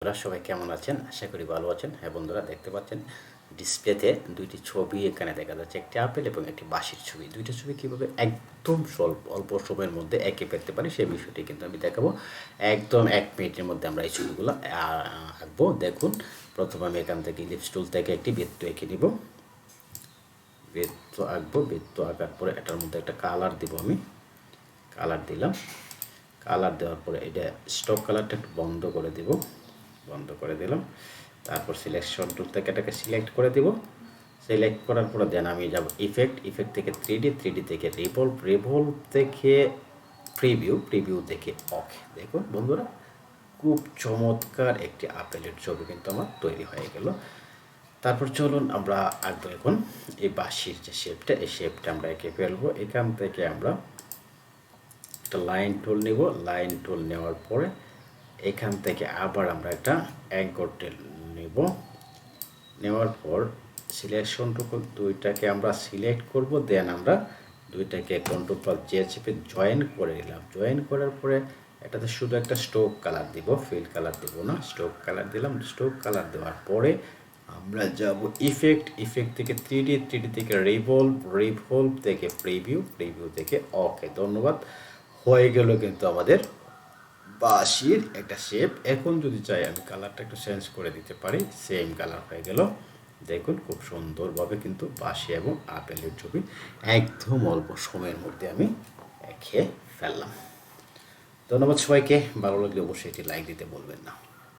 বন্ধুরা সবাই কেমন আছেন? আশা করি ভালো আছেন। হ্যাঁ বন্ধুরা, দেখতে পাচ্ছেন ডিসপ্লেতে দুইটি ছবি এখানে দেখা যাচ্ছে, একটি আপেল এবং একটি বাঁশির ছবি। দুইটা ছবি কীভাবে একদম অল্প সময়ের মধ্যে এঁকে ফেলতে পারি সেই বিষয়টি কিন্তু আমি দেখাবো। একদম 1 মিনিটের মধ্যে আমরা এই ছবিগুলো আঁকবো। দেখুন, প্রথমে আমি এখান থেকে ইলিপস টুল থেকে একটি বৃত্ত এঁকে নিব। বৃত্ত আঁকবো। বৃত্ত আঁকার পরে এটার মধ্যে একটা কালার দিব। আমি কালার দিলাম। কালার দেওয়ার পরে এটা স্টক কালারটা একটু বন্ধ করে দিব। বন্ধ করে দিলাম। তারপর সিলেকশন টুল থেকে এটাকে সিলেক্ট করে দিব। সিলেক্ট করার পরে দেন আমি যাব ইফেক্ট থেকে 3D থেকে রিভলভ থেকে প্রিভিউ থেকে ওকে। দেখুন বন্ধুরা, খুব চমৎকার একটি আপেলের ছবি কিন্তু আমার তৈরি হয়ে গেল। তারপর চলুন আমরা আঁকবো এখন এই বাঁশির যে শেপটা, এই শেপটা আমরা এঁকে ফেলবো। এখান থেকে আমরা একটা লাইন টুল নিব। লাইন টুল নেওয়ার পরে এখান থেকে আবার আমরা একটা অ্যাঙ্কর টুল নেব। নেওয়ার পর সিলেকশন টুল দুইটাকে আমরা সিলেক্ট করব। দেন আমরা দুইটাকে কন্ট্রোল+J চেপে জয়েন করে নিলাম। জয়েন করার পরে এটাতে শুধু একটা স্ট্রোক কালার দিব, ফিল কালার দিব না, স্ট্রোক কালার দিলাম। স্ট্রোক কালার দেওয়ার পরে আমরা যাব ইফেক্ট থেকে 3D থেকে রিভলভ থেকে প্রিভিউ থেকে ওকে। ধন্যবাদ। হয়ে গেল কিন্তু আমাদের বাঁশির একটা শেপ। এখন যদি চাই আমি কালারটা একটু চেঞ্জ করে দিতে পারি। সেম কালার হয়ে গেল। দেখুন, খুব সুন্দরভাবে কিন্তু বাঁশি এবং আপেলের ছবি একদম অল্প সময়ের মধ্যে আমি এঁকে ফেললাম। ধন্যবাদ সবাইকে। ভালো লাগলে অবশ্যই এটি লাইক দিতে বলবেন না।